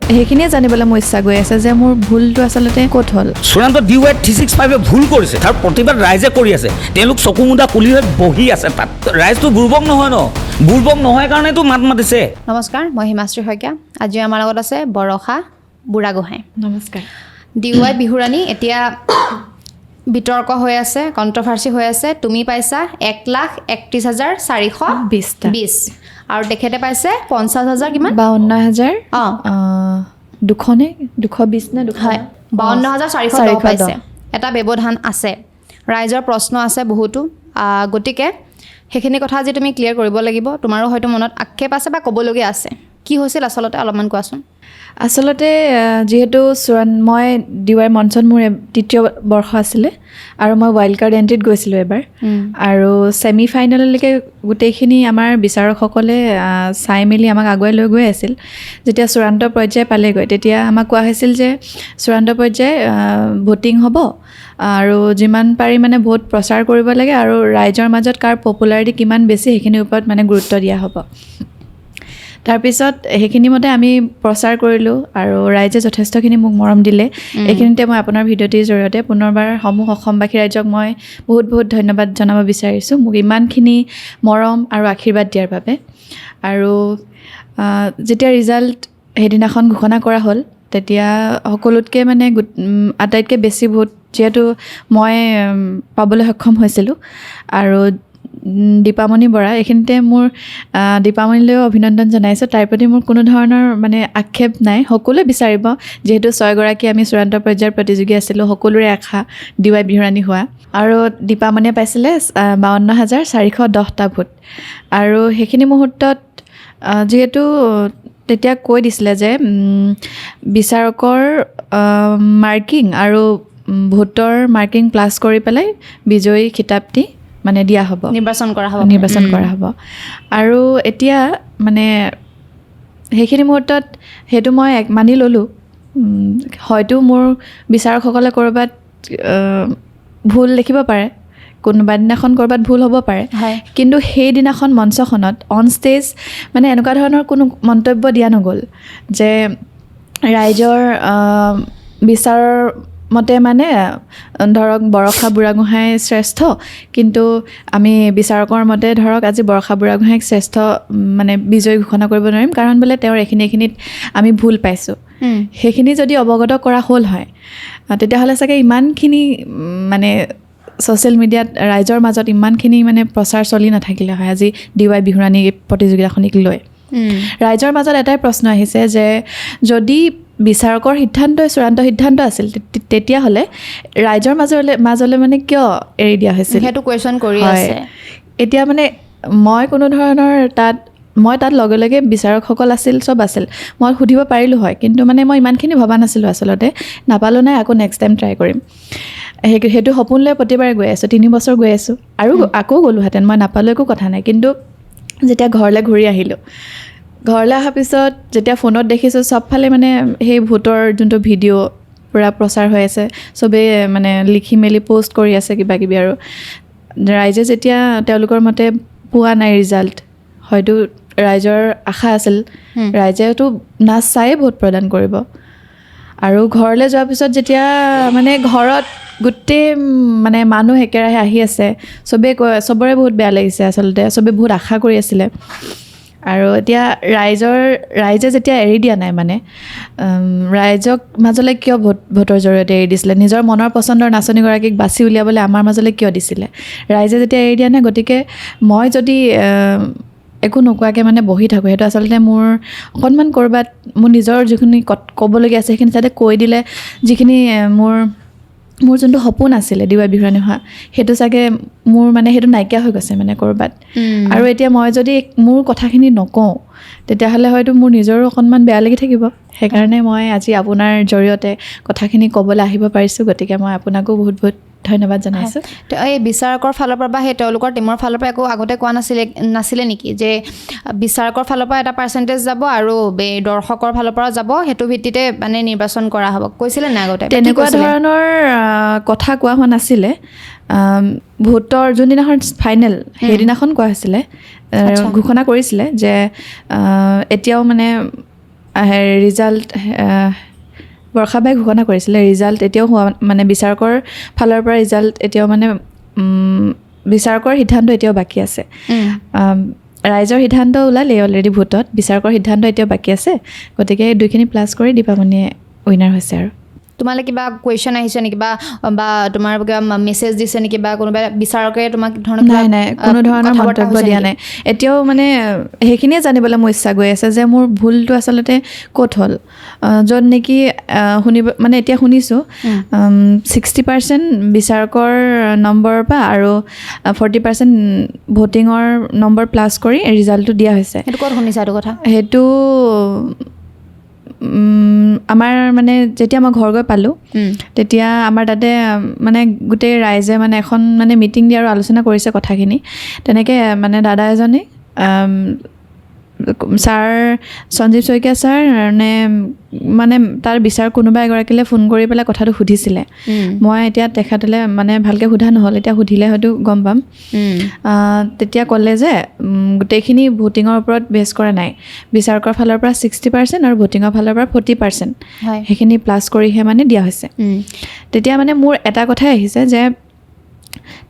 সেইখিনিয়ে জানিবলৈ মোৰ ইচ্ছা গৈ আছে যে মোৰ ভুলটো আচলতে ক'ত হ'ল। চূড়ান্ত DY 365 ভুল কৰিছে, তাৰ প্ৰতিবাদ ৰাইজে কৰি আছে। তেওঁলোক চকু মুদা কুলি হৈ বহি আছে তাত। ৰাইজটো বুৰ্বক নহয় ন, বুৰ্বক নহয় কাৰণেতো মাত মাতিছে। নমস্কাৰ, মই হিমাশ্ৰী শইকীয়া। আজি আমাৰ লগত আছে বৰষা বুঢ়াগোহাঁই। নমস্কাৰ। DY বিহুৰাণী এতিয়া বিতৰ্ক হৈ আছে, কণ্ট্ৰভাৰ্চি হৈ আছে। তুমি পাইছা 1,31,420 আৰু তেখেতে পাইছে 50,000 কিমান 52,000 অঁ 220 নে 200 হয় 52,410 পাইছে। এটা ব্যৱধান আছে, ৰাইজৰ প্ৰশ্ন আছে বহুতো। গতিকে সেইখিনি কথা আজি তুমি ক্লিয়াৰ কৰিব লাগিব। তোমাৰো হয়তো মনত আক্ষেপ আছে বা ক'বলগীয়া আছে। কি হৈছিল আচলতে অলপমান কোৱাচোন। আচলতে যিহেতু মই DY মঞ্চত মোৰ তৃতীয় বৰ্ষ আছিলে আৰু মই ৱাইল্ড কাৰ্ড এণ্ট্ৰিত গৈছিলোঁ এবাৰ। আৰু ছেমি ফাইনেললৈকে গোটেইখিনি আমাৰ বিচাৰকসকলে চাই মেলি আমাক আগুৱাই লৈ গৈ আছিল। যেতিয়া চূড়ান্ত পৰ্যায় পালেগৈ তেতিয়া আমাক কোৱা হৈছিল যে চূড়ান্ত পৰ্যায় ভোটিং হ'ব আৰু যিমান পাৰি মানে ভোট প্ৰচাৰ কৰিব লাগে আৰু ৰাইজৰ মাজত কাৰ পপুলাৰিটি কিমান বেছি সেইখিনিৰ ওপৰত মানে গুৰুত্ব দিয়া হ'ব। তাৰপিছত সেইখিনি মতে আমি প্ৰচাৰ কৰিলোঁ আৰু ৰাইজে যথেষ্টখিনি মোক মৰম দিলে। এইখিনিতে মই আপোনাৰ ভিডিঅ'টিৰ জৰিয়তে পুনৰবাৰ সমূহ অসমবাসী ৰাইজক মই বহুত বহুত ধন্যবাদ জনাব বিচাৰিছোঁ মোক ইমানখিনি মৰম আৰু আশীৰ্বাদ দিয়াৰ বাবে। আৰু যেতিয়া ৰিজাল্ট সেইদিনাখন ঘোষণা কৰা হ'ল তেতিয়া সকলোতকৈ মানে আটাইতকৈ বেছি ভোট যিহেতু মই পাবলৈ সক্ষম হৈছিলোঁ। আৰু দীপামণি বৰা, এইখিনিতে মোৰ দীপামণিলৈও অভিনন্দন জনাইছোঁ। তাইৰ প্ৰতি মোৰ কোনো ধৰণৰ মানে আক্ষেপ নাই। সকলোৱে বিচাৰিব যিহেতু 6গৰাকী আমি চূড়ান্ত পৰ্যায়ৰ প্ৰতিযোগী আছিলোঁ, সকলোৰে আশা DY বিহুৰাণী হোৱা। আৰু দীপামণিয়ে পাইছিলে 52,410টা ভোট। আৰু সেইখিনি মুহূৰ্তত যিহেতু তেতিয়া কৈ দিছিলে যে বিচাৰকৰ মাৰ্কিং আৰু ভোটৰ মাৰ্কিং প্লাছ কৰি পেলাই বিজয়ী খিতাপটি মানে দিয়া হ'ব, নিৰ্বাচন কৰা হ'ব। আৰু এতিয়া মানে সেইখিনি মুহূৰ্তত সেইটো মই মানি ল'লোঁ। হয়তো মোৰ বিচাৰকসকলে ক'ৰবাত ভুল দেখিব পাৰে, কোনোবা দিনাখন ক'ৰবাত ভুল হ'ব পাৰে, কিন্তু সেইদিনাখন মঞ্চখনত অন ষ্টেজ মানে এনেকুৱা ধৰণৰ কোনো মন্তব্য দিয়া নগ'ল যে ৰাইজৰ বিচাৰৰ মতে মানে ধৰক বৰষা বুঢ়াগোহাঁই শ্ৰেষ্ঠ, কিন্তু আমি বিচাৰকৰ মতে ধৰক আজি বৰষা বুঢ়াগোহাঁইক শ্ৰেষ্ঠ মানে বিজয়ী ঘোষণা কৰিব নোৱাৰিম কাৰণ বোলে তেওঁৰ এইখিনিত আমি ভুল পাইছোঁ। সেইখিনি যদি অৱগত কৰা হ'ল হয় তেতিয়াহ'লে চাগে ইমানখিনি মানে ছ'চিয়েল মিডিয়াত ৰাইজৰ মাজত ইমানখিনি মানে প্ৰচাৰ চলি নাথাকিলে হয় আজি DY বিহুৰাণী প্ৰতিযোগিতাখনিক লৈ। ৰাইজৰ মাজত এটাই প্ৰশ্ন আহিছে যে যদি বিচাৰকৰ সিদ্ধান্তই চূড়ান্ত সিদ্ধান্ত আছিল তেতিয়াহ'লে ৰাইজৰ মাজলৈ মানে কিয় এৰি দিয়া হৈছিল, সেইটো কুৱেশ্যন কৰি আছে। এতিয়া মানে মই কোনো ধৰণৰ তাত লগে লগে বিচাৰকসকল আছিল, চব আছিল, মই সুধিব পাৰিলোঁ হয়, কিন্তু মানে মই ইমানখিনি ভবা নাছিলোঁ আচলতে। নাপালোঁ নাই, আকৌ নেক্সট টাইম ট্ৰাই কৰিম সেইটো সপোন লৈ প্ৰতিবাৰে গৈ আছোঁ, 3 বছৰ গৈ আছোঁ আৰু আকৌ গ'লোহেঁতেন, মই নাপালোঁ একো কথা নাই। কিন্তু যেতিয়া ঘৰলৈ ঘূৰি আহিলোঁ, ঘৰলৈ অহাৰ পিছত যেতিয়া ফোনত দেখিছোঁ চবফালে মানে সেই ভোটৰ যোনটো ভিডিঅ' পূৰা প্ৰচাৰ হৈ আছে, চবেই মানে লিখি মেলি পষ্ট কৰি আছে কিবা কিবি। আৰু ৰাইজে যেতিয়া তেওঁলোকৰ মতে পোৱা নাই ৰিজাল্ট, হয়তো ৰাইজৰ আশা আছিল ৰাইজেতো নাচ চায়ে ভোট প্ৰদান কৰিব। আৰু ঘৰলৈ যোৱাৰ পিছত যেতিয়া মানে ঘৰত গোটেই মানে মানুহ একেৰাহে আহি আছে, চবেই চবৰে বহুত বেয়া লাগিছে আচলতে, চবেই বহুত আশা কৰি আছিলে। আৰু এতিয়া ৰাইজে যেতিয়া এৰি দিয়া নাই মানে ৰাইজক মাজলৈ কিয় ভোটৰ জৰিয়তে এৰি দিছিলে, নিজৰ মনৰ পচন্দৰ নাচনীগৰাকীক বাছি উলিয়াবলৈ আমাৰ মাজলৈ কিয় দিছিলে ৰাইজে যেতিয়া এৰি দিয়া নাই। গতিকে মই যদি একো নোকোৱাকৈ মানে বহি থাকোঁ, সেইটো আচলতে মোৰ অকণমান ক'ৰবাত মোৰ নিজৰ যিখিনি ক'বলগীয়া আছে সেইখিনি যাতে কৈ দিলে যিখিনি মোৰ যোনটো সপোন আছিলে DY বিহুৰাণী হোৱা, সেইটো চাগে মোৰ মানে সেইটো নাইকিয়া হৈ গৈছে মানে ক'ৰবাত। আৰু এতিয়া মই যদি মোৰ কথাখিনি নকওঁ তেতিয়াহ'লে হয়তো মোৰ নিজৰো অকণমান বেয়া লাগি থাকিব। সেইকাৰণে মই আজি আপোনাৰ জৰিয়তে কথাখিনি ক'বলৈ আহিব পাৰিছোঁ। গতিকে মই আপোনাকো বহুত বহুত ধন্যবাদ জনাইছোঁ। এই বিচাৰকৰ ফালৰ পৰা বা সেই তেওঁলোকৰ টিমৰ ফালৰ পৰা একো আগতে কোৱা নাছিলে নেকি যে বিচাৰকৰ ফালৰ পৰা এটা পাৰ্চেণ্টেজ যাব আৰু দৰ্শকৰ ফালৰ পৰা যাব, সেইটো ভিত্তিতে মানে নিৰ্বাচন কৰা হ'ব, কৈছিলে নাই আগতে? তেনেকুৱা ধৰণৰ কথা কোৱা হোৱা নাছিলে। ভোটৰ যোনদিনাখন ফাইনেল সেইদিনাখন কোৱা হৈছিলে, ঘোষণা কৰিছিলে যে এতিয়াও মানে ৰিজাল্ট বৰ্ষা বাই ঘোষণা কৰিছিলে ৰিজাল্ট এতিয়াও হোৱা মানে বিচাৰকৰ ফালৰ পৰা ৰিজাল্ট এতিয়াও মানে বিচাৰকৰ সিদ্ধান্ত এতিয়াও বাকী আছে ৰাইজৰ সিদ্ধান্ত ওলালেই অলৰেডি ভোটত বিচাৰকৰ সিদ্ধান্ত এতিয়াও বাকী আছে গতিকে এই দুইখিনি প্লাছ কৰি দীপামণিয়ে উইনাৰ হৈছে আৰু তোমালৈ কিবা কুৱেশ্যন আহিছে নেকি বা তোমাৰ কিবা মেছেজ দিছে নেকি বা কোনোবা বিচাৰকে তোমাক ধৰণৰ নাই কোনো ধৰণৰ মন্তব্য দিয়া নাই এতিয়াও মানে সেইখিনিয়ে জানিবলৈ মোৰ ইচ্ছা গৈ আছে যে মোৰ ভুলটো আচলতে ক'ত হ'ল য'ত নেকি শুনিব মানে এতিয়া শুনিছোঁ 60% বিচাৰকৰ নম্বৰৰ পৰা আৰু 40% ভোটিঙৰ নম্বৰ প্লাছ কৰি ৰিজাল্টটো দিয়া হৈছে সেইটো ক'ত শুনিছা এইটো কথা সেইটো আমাৰ মানে যেতিয়া মই ঘৰ গৈ পালোঁ তেতিয়া আমাৰ তাতে মানে গোটেই ৰাইজে মানে এখন মানে মিটিং দি আৰু আলোচনা কৰিছে কথাখিনি তেনেকৈ মানে দাদা এজনে ছাৰ সঞ্জীৱ শইকীয়া ছাৰ মানে তাৰ বিচাৰ কোনোবা এগৰাকীলৈ ফোন কৰি পেলাই কথাটো সুধিছিলে মই এতিয়া তেখেতলৈ মানে ভালকৈ সোধা নহ'ল এতিয়া সুধিলে হয়তো গম পাম তেতিয়া ক'লে যে গোটেইখিনি ভোটিঙৰ ওপৰত বেছ কৰা নাই বিচাৰকৰ ফালৰ পৰা 60% আৰু ভোটিঙৰ ফালৰ পৰা 40% সেইখিনি প্লাছ কৰিহে মানে দিয়া হৈছে তেতিয়া মানে মোৰ এটা কথাই আহিছে যে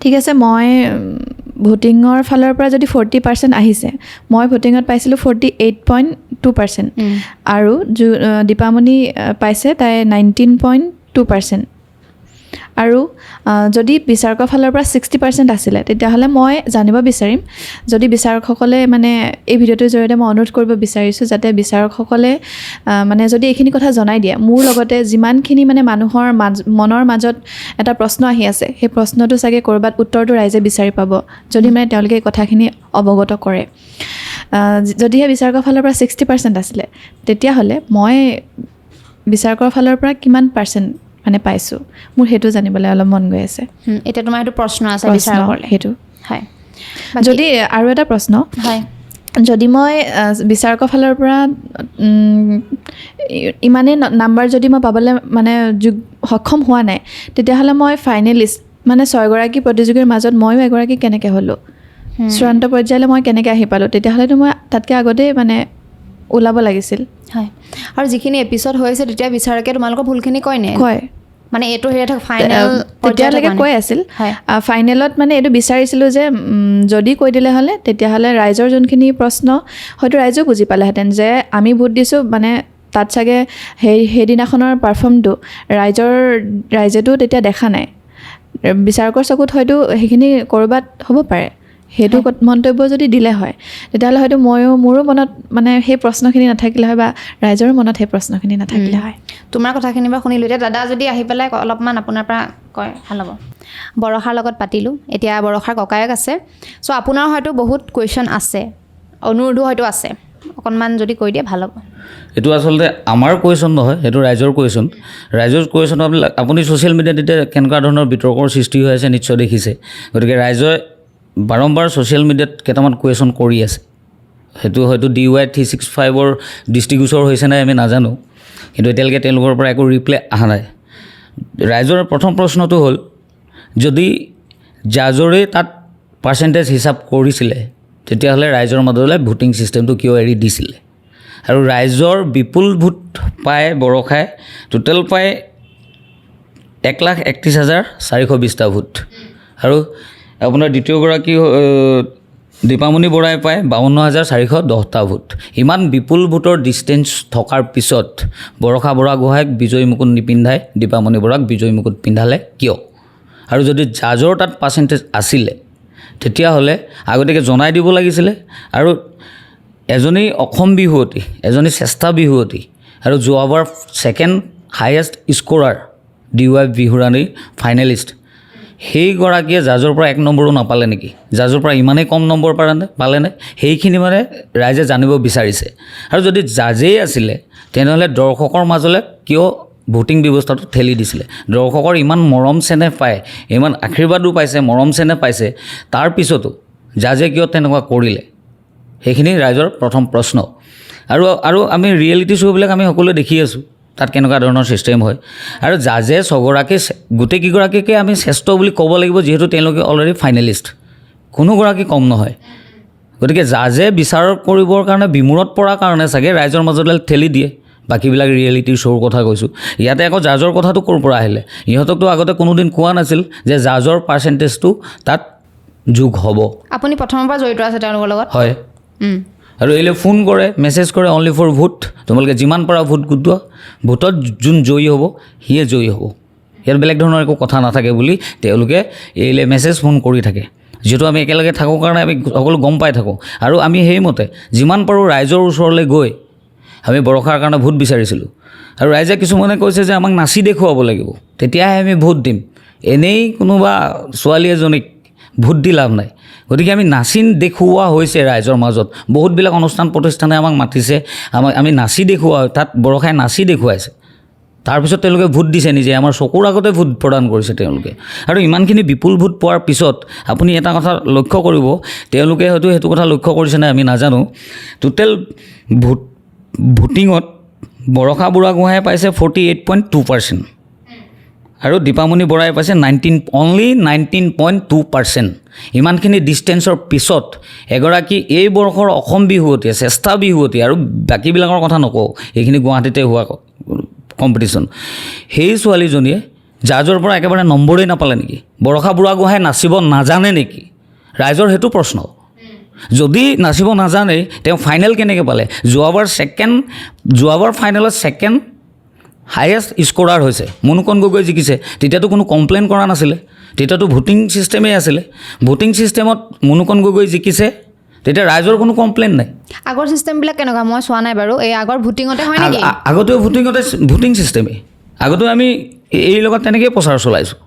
ঠিক আছে মই ভোটিঙৰ ফালৰ পৰা যদি 40% আহিছে মই ভোটিঙত পাইছিলোঁ 48.2% আৰু দীপামণি পাইছে তাই 19.2% আৰু যদি বিচাৰকৰ ফালৰ পৰা 60% আছিলে তেতিয়াহ'লে মই জানিব বিচাৰিম যদি বিচাৰকসকলে মানে এই ভিডিঅ'টোৰ জৰিয়তে মই অনুৰোধ কৰিব বিচাৰিছোঁ যাতে বিচাৰকসকলে মানে যদি এইখিনি কথা জনাই দিয়ে মোৰ লগতে যিমানখিনি মানে মানুহৰ মনৰ মাজত এটা প্ৰশ্ন আহি আছে সেই প্ৰশ্নটো চাগে ক'ৰবাত উত্তৰটো ৰাইজে বিচাৰি পাব যদি মানে তেওঁলোকে এই কথাখিনি অৱগত কৰে যদিহে বিচাৰকৰ ফালৰ পৰা 60% আছিলে তেতিয়াহ'লে মই বিচাৰকৰ ফালৰ পৰা কিমান পাৰ্চেণ্ট মানে পাইছোঁ মোৰ সেইটো জানিবলৈ অলপ মন গৈ আছে এতিয়া তোমাৰ এইটো প্ৰশ্ন আছে বিচাৰকৰ সেইটো হয় যদি আৰু এটা প্ৰশ্ন হয় যদি মই বিচাৰকৰ ফালৰ পৰা ইমানেই নাম্বাৰ যদি মই পাবলৈ মানে সক্ষম হোৱা নাই তেতিয়াহ'লে মই ফাইনেলিষ্ট মানে 6গৰাকী প্ৰতিযোগীৰ মাজত ময়ো এগৰাকী কেনেকৈ হ'লোঁ চূড়ান্ত পৰ্যায়লৈ মই কেনেকৈ আহি পালোঁ তেতিয়াহ'লেতো মই তাতকৈ আগতেই মানে ওলাব লাগিছিল হয় আৰু যিখিনি এপিছ'ড হৈছে তেতিয়া বিচাৰকে তোমালোকৰ ভুলখিনি কয় নে কয় মানে এইটো হেৰি ফাইনেল তেতিয়ালৈকে কৈ আছিল ফাইনেলত মানে এইটো বিচাৰিছিলোঁ যে যদি কৈ দিলে হ'লে তেতিয়াহ'লে ৰাইজৰ যোনখিনি প্ৰশ্ন হয়তো ৰাইজেও বুজি পালেহেঁতেন যে আমি ভোট দিছোঁ মানে তাত চাগে সেইদিনাখনৰ পাৰফৰ্মটো ৰাইজেতো তেতিয়া দেখা নাই বিচাৰকৰ চকুত হয়তো সেইখিনি ক'ৰবাত হ'ব পাৰে সেইটো মন্তব্য যদি দিলে হয় তেতিয়াহ'লে হয়তো মোৰো মনত মানে সেই প্ৰশ্নখিনি নাথাকিলে হয় বা ৰাইজৰো মনত সেই প্ৰশ্নখিনি নাথাকিলে হয় তোমাৰ কথাখিনি বাৰু শুনিলোঁ এতিয়া দাদা যদি আহি পেলাই অলপমান আপোনাৰ পৰা কয় ভাল হ'ব বৰষাৰ লগত পাতিলোঁ এতিয়া বৰষাৰ ককায়েক আছে চ' আপোনাৰ হয়তো বহুত কুৱেশ্যন আছে অনুৰোধো হয়তো আছে অকণমান যদি কৈ দিয়ে ভাল হ'ব এইটো আচলতে আমাৰ কুৱেশ্যন নহয় সেইটো ৰাইজৰ কুৱেশ্যন আপুনি ছ'চিয়েল মিডিয়াত এতিয়া কেনেকুৱা ধৰণৰ বিতৰ্কৰ সৃষ্টি হৈ আছে নিশ্চয় দেখিছে গতিকে ৰাইজে বাৰম্বাৰ ছ'চিয়েল মিডিয়াত কেইটামান কুৱেশ্যন কৰি আছে সেইটো হয়তো DY 365ৰ দৃষ্টিগোচৰ হৈছে নাই আমি নাজানো কিন্তু এতিয়ালৈকে তেওঁলোকৰ পৰা একো ৰিপ্লাই অহা নাই ৰাইজৰ প্ৰথম প্ৰশ্নটো হ'ল যদি জাজৰে তাত পাৰ্চেণ্টেজ হিচাপ কৰিছিলে তেতিয়াহ'লে ৰাইজৰ মাজলৈ ভোটিং ছিষ্টেমটো কিয় এৰি দিছিলে আৰু ৰাইজৰ বিপুল ভোট পায় বৰষাই টোটেল পায় 1,31,420টা ভোট আৰু আপোনাৰ দ্বিতীয়গৰাকী দীপামণি বৰাই পায় 52,410টা ভোট ইমান বিপুল ভোটৰ ডিষ্টেঞ্চ থকাৰ পিছত বৰষা বৰাগোহাঁইক বিজয়ী মুকুট নিপিন্ধাই দীপামণি বৰাক বিজয়ী মুকুট পিন্ধালে কিয় আৰু যদি জাজৰ তাত পাৰ্চেণ্টেজ আছিলে তেতিয়াহ'লে আগতীয়াকৈ জনাই দিব লাগিছিলে আৰু এজনী অসম বিহুৱতী এজনী শ্ৰেষ্ঠা বিহুৱতী আৰু যোৱাবাৰ ছেকেণ্ড হায়েষ্ট স্ক'ৰাৰ DY বিহুৰাণীৰ ফাইনেলিষ্ট সেইগৰাকীয়ে জাজৰ পৰা 1 নম্বৰো নাপালে নেকি জাজৰ পৰা ইমানেই কম নম্বৰ পালেনে সেইখিনি মানে ৰাইজে জানিব বিচাৰিছে আৰু যদি জাজেই আছিলে তেনেহ'লে দৰ্শকৰ মাজলৈ কিয় ভোটিং ব্যৱস্থাটো ঠেলি দিছিলে দৰ্শকৰ ইমান মৰম চেনেহ পায় ইমান আশীৰ্বাদো পাইছে মৰম চেনেহ পাইছে তাৰপিছতো জাজে কিয় তেনেকুৱা কৰিলে সেইখিনি ৰাইজৰ প্ৰথম প্ৰশ্ন আৰু আমি ৰিয়েলিটি শ্ব'বিলাক আমি সকলোৱে দেখি আছোঁ তাত কেনেকুৱা ধৰণৰ ছিষ্টেম হয় আৰু জাজে 6গৰাকী গোটেইকেইগৰাকীকে আমি শ্ৰেষ্ঠ বুলি ক'ব লাগিব যিহেতু তেওঁলোকে অলৰেডি ফাইনেলিষ্ট কোনোগৰাকী কম নহয় গতিকে জাজে বিচাৰ কৰিবৰ কাৰণে বিমূৰত পৰাৰ কাৰণে চাগে ৰাইজৰ মাজলৈ ঠেলি দিয়ে বাকীবিলাক ৰিয়েলিটি শ্ব'ৰ কথা কৈছোঁ ইয়াতে আকৌ জাজৰ কথাটো ক'ৰ পৰা আহিলে ইহঁতকতো আগতে কোনোদিন কোৱা নাছিল যে জাজৰ পাৰ্চেণ্টেজটো তাত যোগ হ'ব আপুনি প্ৰথমৰ পৰা জড়িত আছে তেওঁলোকৰ লগত হয় আৰু এইলৈ ফোন কৰে মেছেজ কৰে অনলি ফৰ ভোট তোমালোকে যিমান পাৰা ভোট গোটোৱা ভোটত যোন জয়ী হ'ব সিয়ে জয়ী হ'ব ইয়াত বেলেগ ধৰণৰ একো কথা নাথাকে বুলি তেওঁলোকে এইলৈ মেছেজ ফোন কৰি থাকে যিহেতু আমি একেলগে থাকোঁ কাৰণে আমি সকলো গম পাই থাকোঁ আৰু আমি সেইমতে যিমান পাৰোঁ ৰাইজৰ ওচৰলৈ গৈ আমি বৰষাৰ কাৰণে ভোট বিচাৰিছিলোঁ আৰু ৰাইজে কিছুমানে কৈছে যে আমাক নাচি দেখুৱাব লাগিব তেতিয়াহে আমি ভোট দিম এনেই কোনোবা ছোৱালী এজনীক ভোট দি লাভ নাই গতিকে আমি নাচি দেখুওৱা হৈছে ৰাইজৰ মাজত বহুতবিলাক অনুষ্ঠান প্ৰতিষ্ঠানে আমাক মাতিছে আমি নাচি দেখুওৱা তাত বৰষাই নাচি দেখুৱাইছে তাৰপিছত তেওঁলোকে ভোট দিছে নিজে আমাৰ চকুৰ আগতে ভোট প্ৰদান কৰিছে তেওঁলোকে আৰু ইমানখিনি বিপুল ভোট পোৱাৰ পিছত আপুনি এটা কথা লক্ষ্য কৰিব তেওঁলোকে হয়তো সেইটো কথা লক্ষ্য কৰিছেনে আমি নাজানো টোটেল ভোটিঙত বৰষা বুঢ়াগোহাঁয়ে পাইছে 48.2% আৰু দীপামণি বৰাই পাইছে অনলি 19.2%। ইমানখিনি ডিষ্টেঞ্চৰ পিছত এগৰাকী এই বৰ্ষৰ অসম বিহুৱতী শ্ৰেষ্ঠ বিহুৱতী আৰু বাকীবিলাকৰ কথা নকওঁ এইখিনি গুৱাহাটীতে হোৱা কম্পিটিশ্যন সেই ছোৱালীজনীয়ে জাজৰ পৰা একেবাৰে নম্বৰেই নাপালে নেকি বৰষা বুঢ়াগোহাঁয়ে নাচিব নাজানে নেকি ৰাইজৰ সেইটো প্ৰশ্ন যদি নাচিব নাজানে তেওঁ ফাইনেল কেনেকৈ পালে যোৱাবাৰ ফাইনেলত ছেকেণ্ড হায়েষ্ট স্ক'ৰাৰ হৈছে মুনুকণ গগৈ জিকিছে তেতিয়াতো কোনো কমপ্লেইন কৰা নাছিলে তেতিয়াতো ভোটিং ছিষ্টেমেই আছিলে ভোটিং ছিষ্টেমত মুনুকণ গগৈ জিকিছে তেতিয়া ৰাইজৰ কোনো কমপ্লেইন নাই আগৰ ছিষ্টেমবিলাক কেনেকুৱা মই চোৱা নাই বাৰু এই আগৰ ভোটিঙতে হয় নেকি আগতেও ভোটিং ছিষ্টেমেই আগতেও আমি এই লগত তেনেকৈয়ে প্ৰচাৰ চলাইছোঁ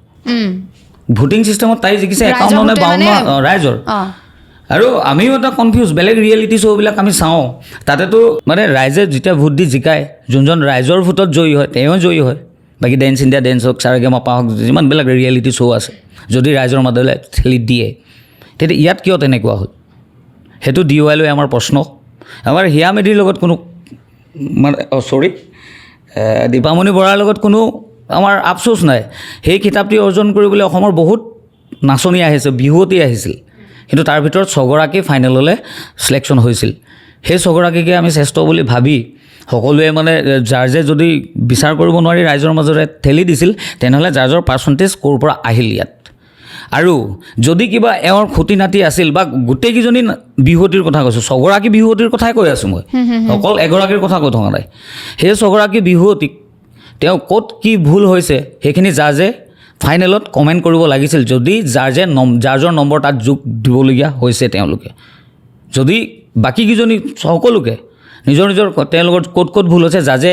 ভোটিং ছিষ্টেমত তাই জিকিছে 51 নে 52 ৰাইজৰ আৰু আমিও এটা কনফিউজ বেলেগ ৰিয়েলিটি শ্ব'বিলাক আমি চাওঁ তাতেতো মানে ৰাইজে যেতিয়া ভোট দি জিকায় যোনজন ৰাইজৰ ভোটত জয়ী হয় তেওঁ জয়ী হয় বাকী ডেন্স ইণ্ডিয়া ডেন্স হওক চাৰেগামাপা হওক যিমানবিলাক ৰিয়েলিটি শ্ব' আছে যদি ৰাইজৰ মাজলৈ ঠেলি দিয়ে তেতিয়া ইয়াত কিয় তেনেকুৱা হ'ল সেইটো DY লৈ আমাৰ প্ৰশ্ন আমাৰ হিয়া মেধিৰ লগত কোনো মানে দীপামণি বৰাৰ লগত কোনো আমাৰ আফচোচ নাই সেই কিতাপটি অৰ্জন কৰিবলৈ অসমৰ বহুত নাচনি আহিছে বিহুৱতী আহিছিল কিন্তু তাৰ ভিতৰত 6গৰাকী ফাইনেললৈ ছিলেকশ্যন হৈছিল সেই 6গৰাকীকে আমি শ্ৰেষ্ঠ বুলি ভাবি সকলোৱে মানে জাৰ্জে যদি বিচাৰ কৰিব নোৱাৰি ৰাইজৰ মাজৰে ঠেলি দিছিল তেনেহ'লে জাৰ্জৰ পাৰ্চেণ্টেজ ক'ৰ পৰা আহিল ইয়াত আৰু যদি কিবা এওঁৰ খুটি নাতি আছিল বা গোটেইকেইজনী বিহুৱতীৰ কথা কৈছোঁ 6গৰাকী বিহুৱতীৰ কথাই কৈ আছোঁ মই অকল এগৰাকীৰ কথা কৈ থকা নাই সেই 6গৰাকী বিহুৱতীক তেওঁ ক'ত কি ভুল হৈছে সেইখিনি জাৰ্জে ফাইনেলত কমেণ্ট কৰিব লাগিছিল যদি জাৰ্জৰ নম্বৰ তাত যোগ দিবলগীয়া হৈছে তেওঁলোকে যদি বাকীকেইজনী সকলোকে নিজৰ তেওঁলোকৰ ক'ত ভুল হৈছে জাজে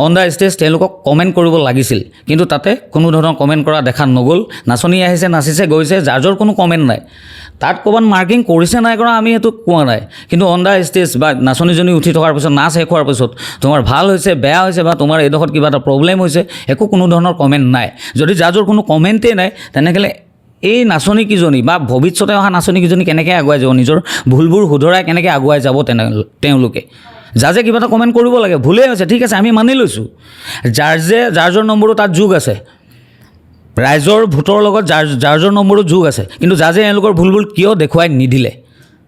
অন দ্য ষ্টেজ তেওঁলোকক কমেণ্ট কৰিব লাগিছিল কিন্তু তাতে কোনো ধৰণৰ কমেণ্ট কৰা দেখা নগ'ল নাচনি আহিছে নাচিছে গৈছে জাজৰ কোনো কমেণ্ট নাই তাত ক'ৰবাত মাৰ্কিং কৰিছে নাই কৰা আমি সেইটো কোৱা নাই কিন্তু অন দ্য ষ্টেজ বা নাচনীজনী উঠি থকাৰ পিছত নাচ শেষ হোৱাৰ পিছত তোমাৰ ভাল হৈছে বেয়া হৈছে বা তোমাৰ এইডোখৰত কিবা এটা প্ৰব্লেম হৈছে একো কোনো ধৰণৰ কমেণ্ট নাই যদি জাজৰ কোনো কমেণ্টেই নাই তেনেহ'লে এই নাচনীকেইজনী বা ভৱিষ্যতে অহা নাচনীকেইজনী কেনেকৈ আগুৱাই যাব নিজৰ ভুলবোৰ শুধৰাই কেনেকৈ আগুৱাই যাব তেওঁলোকে জাজে কিবা এটা কমেণ্ট কৰিব লাগে ভুলেই হৈছে ঠিক আছে আমি মানি লৈছোঁ জাৰ্জৰ নম্বৰো তাত যোগ আছে ৰাইজৰ ভোটৰ লগত জাৰ্জৰ নম্বৰো যোগ আছে কিন্তু জাজে এওঁলোকৰ ভুলবোৰ কিয় দেখুৱাই নিদিলে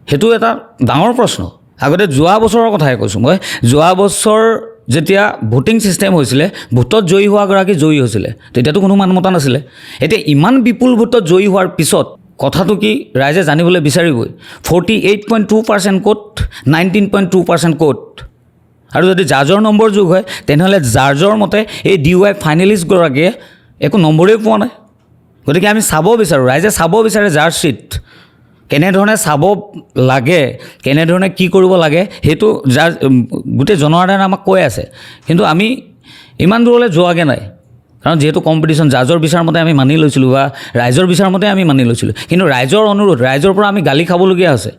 সেইটো এটা ডাঙৰ প্ৰশ্ন আগতে যোৱা বছৰৰ কথাই কৈছোঁ মই যোৱা বছৰ যেতিয়া ভোটিং ছিষ্টেম হৈছিলে ভোটত জয়ী হোৱাগৰাকী জয়ী হৈছিলে তেতিয়াতো কোনো মানুহ মতা নাছিলে এতিয়া ইমান বিপুল ভোটত জয়ী হোৱাৰ পিছত কথাটো কি ৰাইজে জানিবলৈ বিচাৰিবই 48.2% ক'ত 19.2% ক'ত আৰু যদি জাজৰ নম্বৰ যোগ হয় তেনেহ'লে জাজৰ মতে এই DY ফাইনেলিষ্টগৰাকীয়ে একো নম্বৰেই পোৱা নাই গতিকে আমি চাব বিচাৰোঁ ৰাইজে চাব বিচাৰে জাজ শ্বীট কেনেধৰণে চাব লাগে কেনেধৰণে কি কৰিব লাগে সেইটো গোটেই জনসাধাৰণে আমাক কৈ আছে কিন্তু আমি ইমান দূৰলৈ যোৱাগৈ নাই কাৰণ যিহেতু কম্পিটিশ্যন জাজৰ বিচাৰ মতে আমি মানি লৈছিলোঁ বা ৰাইজৰ বিচাৰ মতে আমি মানি লৈছিলোঁ কিন্তু ৰাইজৰ অনুৰোধ ৰাইজৰ পৰা আমি গালি খাবলগীয়া হৈছে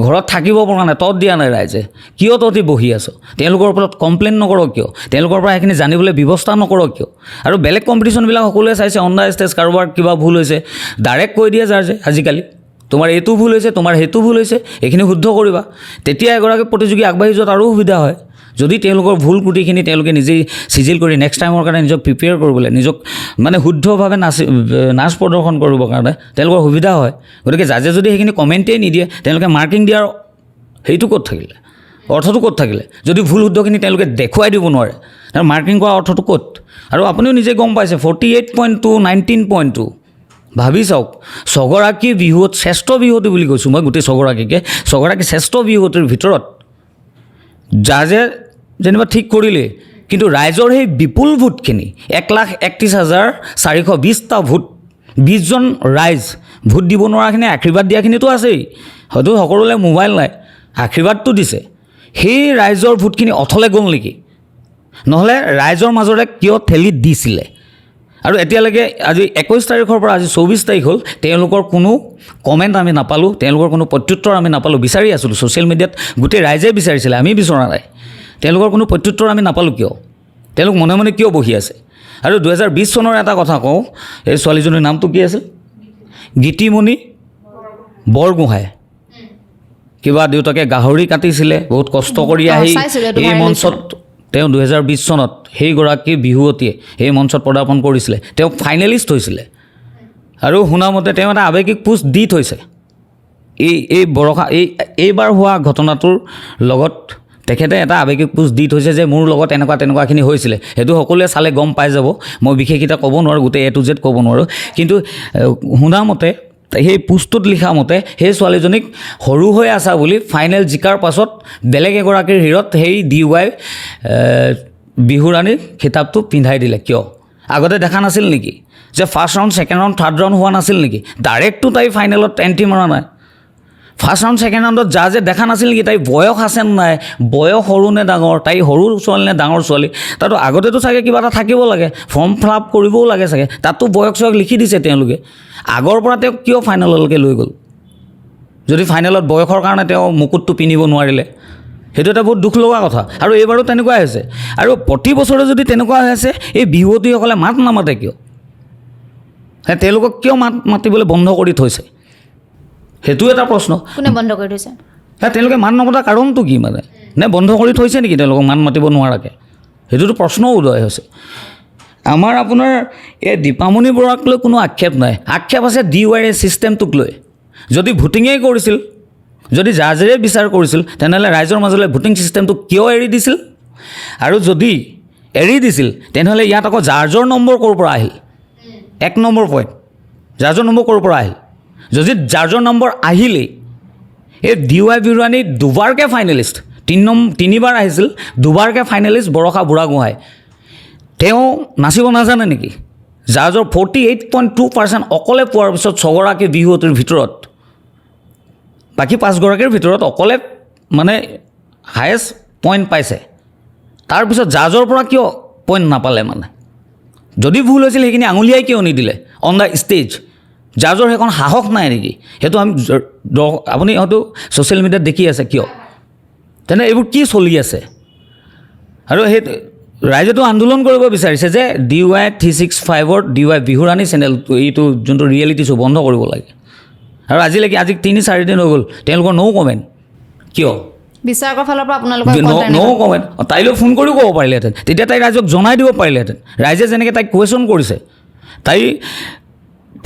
ঘৰত থাকিব পৰা নাই তত দিয়া নাই ৰাইজে কিয় তহঁতি বহি আছ তেওঁলোকৰ ওপৰত কমপ্লেইন নকৰক কিয় তেওঁলোকৰ পৰা সেইখিনি জানিবলৈ ব্যৱস্থা নকৰক কিয় আৰু বেলেগ কম্পিটিশ্যনবিলাক সকলোৱে চাইছে অন দ্য ষ্টেজ কাৰোবাৰ কিবা ভুল হৈছে ডাইৰেক্ট কৈ দিয়ে জাৰ্জে আজিকালি তোমাৰ এইটো ভুল হৈছে তোমাৰ সেইটো ভুল হৈছে এইখিনি শুদ্ধ কৰিবা তেতিয়া এগৰাকী প্ৰতিযোগী আগবাঢ়ি যোৱাত আৰু সুবিধা হয় যদি তেওঁলোকৰ ভুল ত্ৰুটিখিনি তেওঁলোকে নিজেই চিজিল কৰি নেক্সট টাইমৰ কাৰণে নিজক প্ৰিপেয়াৰ কৰিবলৈ নিজক মানে শুদ্ধভাৱে নাচ প্ৰদৰ্শন কৰিবৰ কাৰণে তেওঁলোকৰ সুবিধা হয় গতিকে জাজে যদি সেইখিনি কমেণ্টেই নিদিয়ে তেওঁলোকে মাৰ্কিং দিয়াৰ সেইটো ক'ত থাকিলে অৰ্থটো ক'ত থাকিলে যদি ভুল শুদ্ধখিনি তেওঁলোকে দেখুৱাই দিব নোৱাৰে মাৰ্কিং কৰা অৰ্থটো ক'ত আৰু আপুনিও নিজে গম পাইছে 48.2 19.2 ভাবি চাওক ছগৰাকী বিহুত শ্ৰেষ্ঠ বিহুৱতী বুলি কৈছোঁ মই গোটেই ছগৰাকী শ্ৰেষ্ঠ বিহুৱতীৰ ভিতৰত জাজে যেনিবা ঠিক কৰিলে কিন্তু ৰাইজৰ সেই বিপুল ভোটখিনি 1,31,420টা ভোট 20জন ৰাইজ ভোট দিব নোৱাৰাখিনি আশীৰ্বাদ দিয়াখিনিতো আছেই হয়তো সকলোলৈ মোবাইল নাই আশীৰ্বাদটো দিছে সেই ৰাইজৰ ভোটখিনি অথলে গ'ল নেকি নহ'লে ৰাইজৰ মাজৰে কিয় ঠেলি দিছিলে আৰু এতিয়ালৈকে আজি 21 তাৰিখৰ পৰা আজি 24 তাৰিখ হ'ল তেওঁলোকৰ কোনো কমেণ্ট আমি নাপালোঁ তেওঁলোকৰ কোনো প্ৰত্যুত্তৰ আমি নাপালোঁ বিচাৰি আছিলোঁ ছ'চিয়েল মিডিয়াত গোটেই ৰাইজে বিচাৰিছিলে আমি বিচৰা নাই তেওঁলোকৰ কোনো প্ৰত্যুত্তৰ আমি নাপালোঁ কিয় তেওঁলোক মনে মনে কিয় বহি আছে আৰু 2020 চনৰ এটা কথা কওঁ এই ছোৱালীজনীৰ নামটো কি আছিল গীতিমণি বৰগোহাঁই কিবা দেউতাকে গাহৰি কাটিছিলে বহুত কষ্ট কৰি আহি এই মঞ্চত তেওঁ 2020 চনত সেইগৰাকী বিহুৱতীয়ে এই মঞ্চত পদাৰ্পণ কৰিছিলে তেওঁ ফাইনেলিষ্ট হৈছিলে আৰু শুনামতে তেওঁ এটা আৱেগিক পোষ্ট দি থৈছে এই বৰষা এইবাৰ হোৱা ঘটনাটোৰ লগত তেখেতে এটা আৱেগিক পোষ্ট দি থৈছে যে মোৰ লগত তেনেকুৱাখিনি হৈছিলে সেইটো সকলোৱে চালে গম পাই যাব মই বিশেষ এটা ক'ব নোৱাৰোঁ গোটেই A to Z ক'ব নোৱাৰোঁ কিন্তু শুনামতে সেই পোষ্টটোত লিখা মতে সেই ছোৱালীজনীক সৰু হৈ আছা বুলি ফাইনেল জিকাৰ পাছত বেলেগ এগৰাকীৰ হিৰত সেই DY বিহুৰাণীৰ খিতাপটো পিন্ধাই দিলে কিয় আগতে দেখা নাছিল নেকি যে first round second round third round হোৱা নাছিল নেকি ডাইৰেক্টটো তাই ফাইনেলত এণ্ট্ৰি মৰা নাই ফাৰ্ষ্ট ৰাউণ্ড ছেকেণ্ড ৰাউণ্ডত জাজে দেখা নাছিল নেকি তাই বয়স আছে নাই বয়স সৰু নে ডাঙৰ তাই সৰু ছোৱালী নে ডাঙৰ ছোৱালী তাতো আগতেতো চাগে কিবা এটা থাকিব লাগে ফৰ্ম ফিল আপ কৰিবও লাগে চাগে তাতো বয়স লিখি দিছে তেওঁলোকে আগৰ পৰা তেওঁ কিয় ফাইনেললৈকে লৈ গ'ল যদি ফাইনেলত বয়সৰ কাৰণে তেওঁ মুকুটটো পিন্ধিব নোৱাৰিলে সেইটো এটা বহুত দুখ লগা কথা আৰু এইবাৰো তেনেকুৱাই হৈছে আৰু প্ৰতি বছৰে যদি তেনেকুৱা হৈ আছে এই বিহুৱতীসকলে মাত নামাতে কিয় তেওঁলোকক কিয় মাতিবলৈ বন্ধ কৰি থৈছে সেইটো এটা প্ৰশ্ন কোনে বন্ধ কৰি থৈছে তেওঁলোকে মাত নমতাৰ কাৰণটো কি মানে নে বন্ধ কৰি থৈছে নেকি তেওঁলোকক মাত মাতিব নোৱাৰাকৈ সেইটোতো প্ৰশ্নও উদয় হৈছে আমাৰ আপোনাৰ এই দীপামণি বৰাক লৈ কোনো আক্ষেপ নাই আক্ষেপ আছে DYৰ ছিষ্টেমটোক লৈ যদি ভোটিঙেই কৰিছিল যদি জাজেৰে বিচাৰ কৰিছিল তেনেহ'লে ৰাইজৰ মাজলৈ ভোটিং ছিষ্টেমটো কিয় এৰি দিছিল আৰু যদি এৰি দিছিল তেনেহ'লে ইয়াত আকৌ জাজৰ নম্বৰ ক'ৰ পৰা আহিল 1 নম্বৰ পইণ্ট জাজৰ নম্বৰ ক'ৰ পৰা আহিল যদি জাজৰ নম্বৰ আহিলেই এই DY বিহুৰাণী দুবাৰকৈ ফাইনেলিষ্ট 3বাৰ আহিছিল দুবাৰকৈ ফাইনেলিষ্ট বৰষা বুঢ়াগোহাঁই তেওঁ নাচিব নাজানে নেকি জাজৰ 48.2% অকলে পোৱাৰ পিছত ছগৰাকী বিহুৱতীৰ ভিতৰত বাকী 5গৰাকীৰ ভিতৰত অকলে মানে হায়েষ্ট পইণ্ট পাইছে তাৰপিছত জাজৰ পৰা কিয় পইণ্ট নাপালে মানে যদি ভুল হৈছিল সেইখিনি আঙুলিয়াই কিয় নিদিলে অন দ্য ষ্টেজ জাজৰ সেইখন সাহস নাই নেকি সেইটো আমি আপুনি হয়তো ছ'চিয়েল মিডিয়াত দেখি আছে কিয় তেনে এইবোৰ কি চলি আছে আৰু সেই ৰাইজেতো আন্দোলন কৰিব বিচাৰিছে যে DY 365ৰ DY বিহুৰাণী চেনেলটো এইটো যোনটো ৰিয়েলিটি শ্ব' বন্ধ কৰিব লাগে আৰু আজি 3-4 দিন হৈ গ'ল তেওঁলোকৰ ন' কমেণ্ট কিয় বিচাৰকৰ ফালৰ পৰা আপোনালোকৰ ন' কমেণ্ট তাইলৈ ফোন কৰিও ক'ব পাৰিলেহেঁতেন তেতিয়া তাই ৰাইজক জনাই দিব পাৰিলেহেঁতেন ৰাইজে যেনেকৈ তাইক কুৱেশ্যন কৰিছে তাই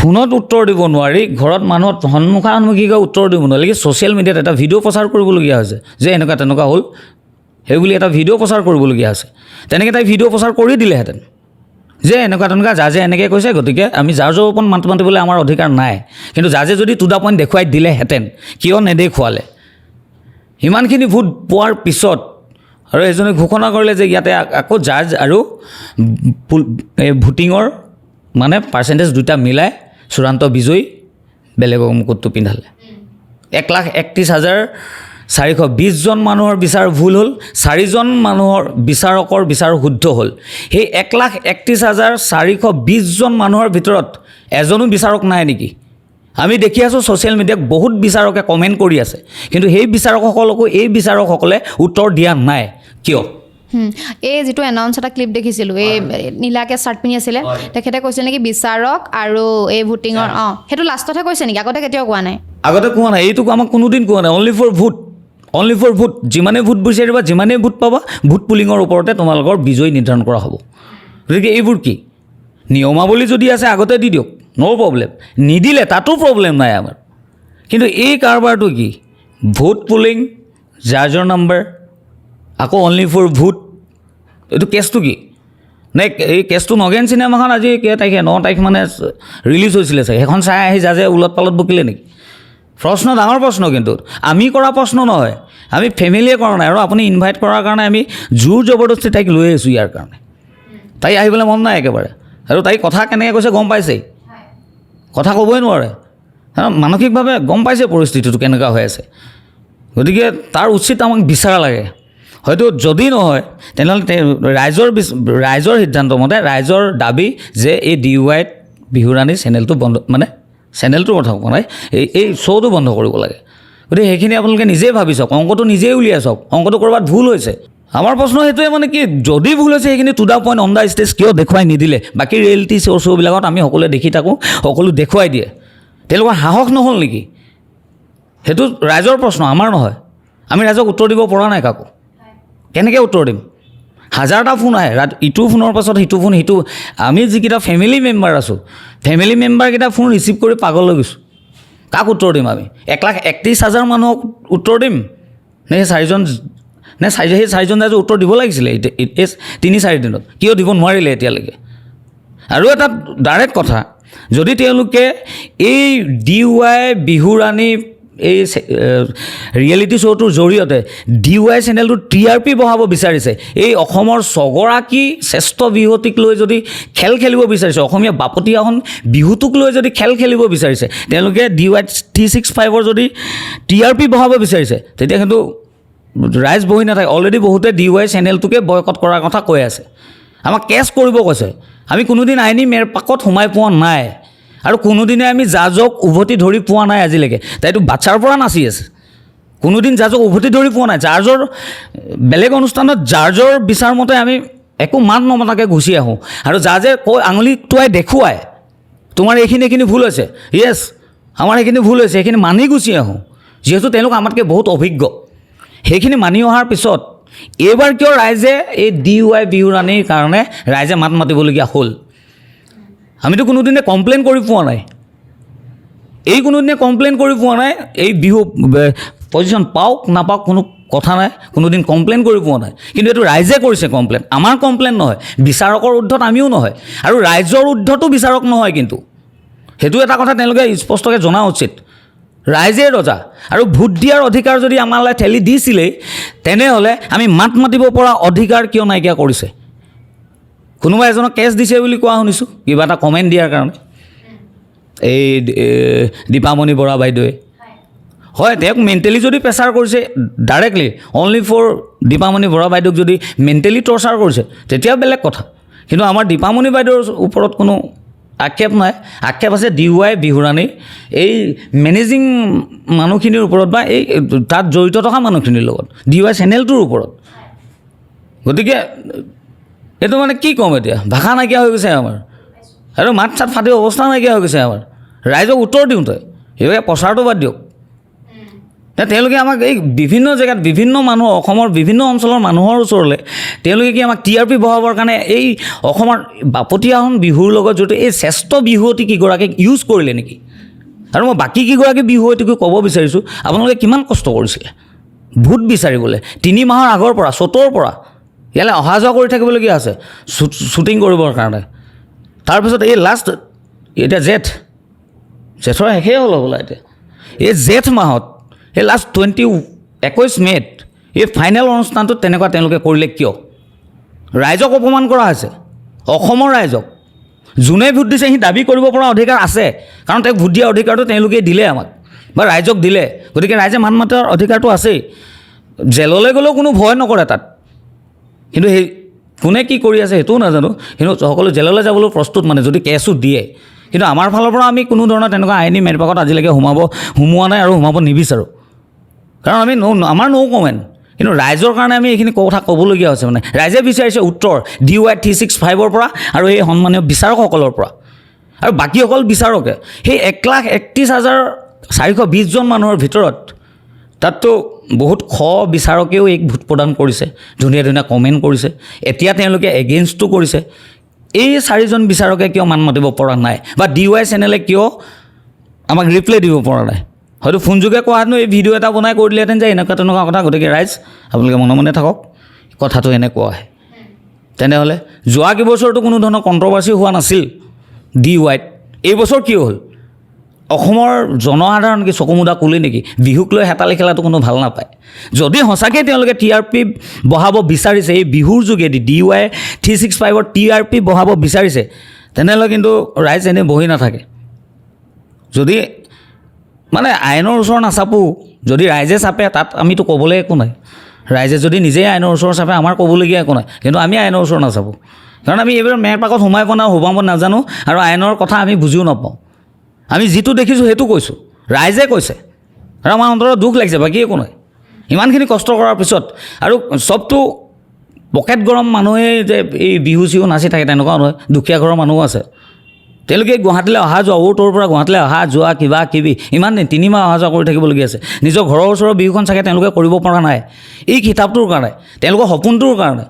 ফোনত উত্তৰ দিব নোৱাৰি ঘৰত মানুহত সন্মুখাসন্মুখীকৈ উত্তৰ দিব নোৱাৰি ছ'চিয়েল মিডিয়াত এটা ভিডিঅ' প্ৰচাৰ কৰিবলগীয়া হৈছে যে এনেকুৱা তেনেকুৱা হ'ল সেই বুলি এটা ভিডিঅ' প্ৰচাৰ কৰিবলগীয়া হৈছে তেনেকৈ তাই ভিডিঅ' প্ৰচাৰ কৰি দিলেহেঁতেন যে এনেকুৱা তেনেকুৱা জাজে এনেকৈ কৈছে গতিকে আমি জাজৰ ওপৰত মাত মাতিবলৈ আমাৰ অধিকাৰ নাই কিন্তু জাজে যদি টু দা পইণ্ট দেখুৱাই দিলেহেঁতেন কিয় নেদেখুৱালে ইমানখিনি ভোট পোৱাৰ পিছত আৰু এজনে ঘোষণা কৰিলে যে ইয়াতে আকৌ জাজ আৰু ভোটিঙৰ মানে পাৰ্চেণ্টেজ দুটা মিলাই চূড়ান্ত বিজয়ী বেলেগক মুকুটটো পিন্ধালে 1,31,420জন মানুহৰ বিচাৰ ভুল হ'ল 4জন মানুহৰ বিচাৰকৰ বিচাৰ শুদ্ধ হ'ল সেই 1,31,420জন মানুহৰ ভিতৰত এজনো বিচাৰক নাই নেকি আমি দেখি আছোঁ ছ'চিয়েল মিডিয়াত বহুত বিচাৰকে কমেণ্ট কৰি আছে কিন্তু সেই বিচাৰকসকলকো এই বিচাৰকসকলে উত্তৰ দিয়া নাই কিয় এই যিটো এনাউন্স এটা ক্লিপ দেখিছিলোঁ এই নীলাকে চাৰ্ট পিন্ধি আছিলে তেখেতে কৈছিল নেকি বিচাৰক আৰু এই ভোটিঙৰ সেইটো লাষ্টতহে কৈছে নেকি আগতে কেতিয়াও কোৱা নাই আগতে কোৱা নাই এইটো আমাক কোনোদিন কোৱা নাই অনলি ফৰ ভোট যিমানেই ভোট বিচাৰিবা যিমানেই ভোট পাবা ভোট পুলিঙৰ ওপৰতে তোমালোকৰ বিজয়ী নিৰ্ধাৰণ কৰা হ'ব গতিকে এইবোৰ কি নিয়মাৱলী যদি আছে আগতে দি দিয়ক ন' প্ৰব্লেম নিদিলে তাতো প্ৰব্লেম নাই আমাৰ কিন্তু এই কাৰবাৰটো কি ভোট পুলিং জাজৰ নাম্বাৰ আকৌ অনলি ফৰ ভোট, এইটো কেছটো কি? নে এই কেছটো নগেন চিনেমাখন আজি কেই তাৰিখে 9 তাৰিখ মানে ৰিলিজ হৈছিলে চাগে, সেইখন চাই আহি জাজে ওলট পালট বকিলে নেকি? প্ৰশ্ন ডাঙৰ প্ৰশ্ন, কিন্তু আমি কৰা প্ৰশ্ন নহয়, আমি ফেমিলিয়ে কৰা নাই, আৰু আপুনি ইনভাইট কৰাৰ কাৰণে আমি জোৰ জবৰদস্তি তাইক লৈ আহিছোঁ ইয়াৰ কাৰণে। তাই আহিবলৈ মন নাই একেবাৰে, আৰু তাই কথা কেনেকৈ কৈছে গম পাইছেই, কথা ক'বই নোৱাৰে, মানসিকভাৱে গম পাইছে পৰিস্থিতিটো কেনেকুৱা হৈ আছে। গতিকে তাৰ উচিত আমাক বিচাৰ লাগে। হয়তো যদি নহয় তেনেহ'লে ৰাইজৰ সিদ্ধান্ত মতে, ৰাইজৰ দাবী যে এই DUI বিহুৰাণী চেনেলটো বন্ধ, মানে চেনেলটোৰ কথা কোৱা নাই, এই শ্ব'টো বন্ধ কৰিব লাগে। গতিকে সেইখিনি আপোনালোকে নিজেই ভাবি চাওক, অংকটো নিজেই উলিয়াই চাওক, অংকটো ক'ৰবাত ভুল হৈছে। আমাৰ প্ৰশ্ন সেইটোৱে, মানে কি যদি ভুল হৈছে সেইখিনি to the point on the stage কিয় দেখুৱাই নিদিলে? বাকী ৰিয়েলিটি শ্ব'বিলাকত আমি সকলোৱে দেখি থাকোঁ, সকলো দেখুৱাই দিয়ে, তেওঁলোকৰ সাহস নহ'ল নেকি? সেইটো ৰাইজৰ প্ৰশ্ন, আমাৰ নহয়। আমি ৰাইজক উত্তৰ দিব পৰা নাই কাকো, কেনেকৈ উত্তৰ দিম? হাজাৰটা ফোন আহে, ইটো ফোনৰ পাছত সিটো ফোন, সিটো আমি যিকেইটা ফেমিলি মেম্বাৰ আছোঁ, ফেমিলি মেম্বাৰকেইটা ফোন ৰিচিভ কৰি পাগল হৈ গৈছোঁ। কাক উত্তৰ দিম আমি? 1,31,000 মানুহক উত্তৰ দিম নে সেই চাৰিজন ৰাইজে উত্তৰ দিব লাগিছিলে এই 3-4 দিনত? কিয় দিব নোৱাৰিলে এতিয়ালৈকে? আৰু এটা ডাইৰেক্ট কথা, যদি তেওঁলোকে এই DUI বিহুৰাণী এই ৰিয়েলিটি শ্ব'টোৰ জৰিয়তে DUI চেনেলটোৰ TRP বঢ়াব বিচাৰিছে, এই অসমৰ 6গৰাকী শ্ৰেষ্ঠ বিহুৱতীক লৈ যদি খেল খেলিব বিচাৰিছে, অসমীয়া বাপতিসাহোন বিহুটোক লৈ যদি খেল খেলিব বিচাৰিছে, তেওঁলোকে DUI 365ৰ যদি TRP বঢ়াব বিচাৰিছে, তেতিয়া কিন্তু ৰাইজ বহি নাথাকে। অলৰেডি বহুতে DUI চেনেলটোকে বয়কট কৰাৰ কথা কৈ আছে, আমাক কেছ কৰিব কৈছে। আমি কোনোদিন আইনী মেৰপাকত সোমাই পোৱা নাই, আৰু কোনোদিনে আমি জাজক উভতি ধৰি পোৱা নাই আজিলৈকে। তাইতো বাচ্ছাৰ পৰা নাচি আছে, কোনোদিন জাজক উভতি ধৰি পোৱা নাই। জাৰ্জৰ বেলেগ অনুষ্ঠানত জাৰ্জৰ বিচাৰ মতে আমি একো মাত নমতাকৈ গুচি আহোঁ, আৰু জাজে কৈ আঙুলি টোৱাই দেখুৱাই তোমাৰ এইখিনি ভুল হৈছে, য়েছ আমাৰ এইখিনি ভুল হৈছে, সেইখিনি মানি গুচি আহোঁ, যিহেতু তেওঁলোক আমাতকৈ বহুত অভিজ্ঞ। সেইখিনি মানি অহাৰ পিছত এইবাৰ কিয় ৰাইজে এই DUI বিহুৰাণীৰ কাৰণে ৰাইজে মাত মাতিবলগীয়া হ'ল? আমিতো কোনোদিনে কমপ্লেইন কৰি পোৱা নাই, কোনোদিনে কমপ্লেইন কৰি পোৱা নাই। এই বিহু পজিশ্যন পাওক নাপাওক কোনো কথা নাই, কোনোদিন কমপ্লেইন কৰি পোৱা নাই। কিন্তু এইটো ৰাইজে কৰিছে কমপ্লেইন, আমাৰ কমপ্লেইন নহয়, বিচাৰকৰ ঊৰ্ধত আমিও নহয়, আৰু ৰাইজৰ ঊৰ্ধতো বিচাৰক নহয়। কিন্তু সেইটো এটা কথা তেওঁলোকে স্পষ্টকৈ জনা উচিত, ৰাইজে ৰজা, আৰু ভোট দিয়াৰ অধিকাৰ যদি আমালৈ ঠেলি দিছিলেই, তেনেহ'লে আমি মাত মাতিব পৰা অধিকাৰ কিয় নাইকিয়া কৰিছে? কোনোবা এজনক কেছ দিছে বুলি কোৱা শুনিছোঁ, কিবা এটা কমেণ্ট দিয়াৰ কাৰণে, এই দীপামণি বৰা বাইদেৱে। হয়, তেওঁক মেণ্টেলি যদি প্ৰেছাৰ কৰিছে directly, only for Dipamoni Bora বাইদেউক যদি মেণ্টেলি টৰ্চাৰ কৰিছে, তেতিয়া বেলেগ কথা। কিন্তু আমাৰ দীপামণি বাইদেউৰ ওপৰত কোনো আক্ষেপ নাই, আক্ষেপ আছে DUI বিহুৰাণী এই মেনেজিং মানুহখিনিৰ ওপৰত, বা এই তাত জড়িত থকা মানুহখিনিৰ লগত, DUI চেনেলটোৰ ওপৰত। গতিকে এইটো মানে কি ক'ম এতিয়া, ভাষা নাইকিয়া হৈ গৈছে আমাৰ, আৰু মাত চাত ফাটি অৱস্থা নাইকিয়া হৈ গৈছে আমাৰ। ৰাইজক উত্তৰ দিওঁ, তই সেইভাগে প্ৰচাৰটো বাদ দিয়ক। তেওঁলোকে আমাক এই বিভিন্ন জেগাত বিভিন্ন মানুহ, অসমৰ বিভিন্ন অঞ্চলৰ মানুহৰ ওচৰলৈ তেওঁলোকে কি আমাক TRP বঢ়াবৰ কাৰণে এই অসমৰ বাপতিসাহোন বিহুৰ লগত জড়িত এই শ্ৰেষ্ঠ বিহুৱতী কেইগৰাকীক ইউজ কৰিলে নেকি? আৰু মই বাকী কেইগৰাকী বিহুৱতীকো ক'ব বিচাৰিছোঁ, আপোনালোকে কিমান কষ্ট কৰিছিলে ভোট বিচাৰিবলৈ, 3 মাহৰ আগৰ পৰা, 7ৰ পৰা ইয়ালৈ অহা যোৱা কৰি থাকিবলগীয়া আছে শ্বুটিং কৰিবৰ কাৰণে। তাৰপিছত এই লাষ্ট এতিয়া জেঠৰ শেষেই হ'ল হ'বলা, এতিয়া এই জেঠ মাহত, এই লাষ্ট 21 মে'ত এই ফাইনেল অনুষ্ঠানটোত তেনেকুৱা তেওঁলোকে কৰিলে কিয়? ৰাইজক অপমান কৰা হৈছে, অসমৰ ৰাইজক। যোনে ভোট দিছে সি দাবী কৰিব পৰা অধিকাৰ আছে, কাৰণ তেওঁক ভোট দিয়াৰ অধিকাৰটো তেওঁলোকে দিলে আমাক, বা ৰাইজক দিলে। গতিকে ৰাইজে মাত মাতাৰ অধিকাৰটো আছেই। জেললৈ গ'লেও কোনো ভয় নকৰে তাত, কিন্তু সেই কোনে কি কৰি আছে সেইটোও নাজানো, কিন্তু সকলো জেললৈ যাবলৈ প্ৰস্তুত, মানে যদি কেছো দিয়ে। কিন্তু আমাৰ ফালৰ পৰা আমি কোনো ধৰণৰ তেনেকুৱা আইনী মেৰপাকত আজিলৈকে সোমোৱা নাই, আৰু সোমাব নিবিচাৰোঁ, কাৰণ আমি আমাৰ ন' কমেণ্ট। কিন্তু ৰাইজৰ কাৰণে আমি এইখিনি কথা ক'বলগীয়া হৈছে, মানে ৰাইজে বিচাৰিছে উত্তৰ DUI 365ৰ পৰা আৰু এই সন্মানীয় বিচাৰকসকলৰ পৰা। আৰু বাকীসকল বিচাৰকে সেই 1,31,420 মানুহৰ ভিতৰত, তাততো বহুত বিচাৰকেও এক ভোট প্ৰদান কৰিছে, ধুনীয়া ধুনীয়া কমেণ্ট কৰিছে, এতিয়া তেওঁলোকে এগেইনষ্টটো কৰিছে। এই 4জন বিচাৰকে কিয় মান মাতিব পৰা নাই, বা DUI চেনেলে কিয় আমাক ৰিপ্লাই দিব পৰা নাই? হয়তো ফোনযোগে কোৱা হেতেনো এই ভিডিঅ' এটা বনাই কৰি দিলেহেঁতেন যে এনেকুৱা তেনেকুৱা কথা। গতিকে ৰাইজ আপোনালোকে মনে মনে থাকক, কথাটো এনেকুৱা হয় তেনেহ'লে যোৱা কেইবছৰতো কোনো ধৰণৰ কণ্ট্ৰভাৰ্চি হোৱা নাছিল DYত এই বছৰ কি হ'ল অসমৰ জনসাধাৰণ কি চকুমুদা কুলি নেকি বিহুক লৈ হেতালি খেলাটো কোনো ভাল নাপায় যদি সঁচাকৈ তেওঁলোকে TRP বঢ়াব বিচাৰিছে এই বিহুৰ যোগেদি DY 365ৰ TRP বঢ়াব বিচাৰিছে তেনেহ'লে কিন্তু ৰাইজ এনেই বহি নাথাকে যদি মানে আইনৰ ওচৰ নাচাপোঁ যদি ৰাইজে চাপে তাত আমিতো ক'বলৈ একো নাই ৰাইজে যদি নিজেই আইনৰ ওচৰ চাপে আমাৰ ক'বলগীয়া একো নাই কিন্তু আমি আইনৰ ওচৰ নাচাপোঁ কাৰণ আমি এইবাৰ মেৰ পাকত সোমাই পোৱা নাই সোমাব নাজানো আৰু আইনৰ কথা আমি বুজিও নাপাওঁ আমি যিটো দেখিছোঁ সেইটো কৈছোঁ ৰাইজে কৈছে আৰু আমাৰ অন্তৰত দুখ লাগিছে বাকী একো নাই ইমানখিনি কষ্ট কৰাৰ পিছত আৰু চবটো পকেট গৰম মানুহে যে এই বিহু চিহু নাচি থাকে তেনেকুৱা নহয় দুখীয়া ঘৰৰ মানুহো আছে তেওঁলোকে গুৱাহাটীলৈ অহা যোৱা তোৰ পৰা গুৱাহাটীলৈ অহা যোৱা কিবা কিবি ইমান 3 মাহ অহা যোৱা কৰি থাকিবলগীয়া আছে নিজৰ ঘৰৰ ওচৰৰ বিহুখন চাগে তেওঁলোকে কৰিব পৰা নাই এই কিতাপটোৰ কাৰণে তেওঁলোকৰ সপোনটোৰ কাৰণে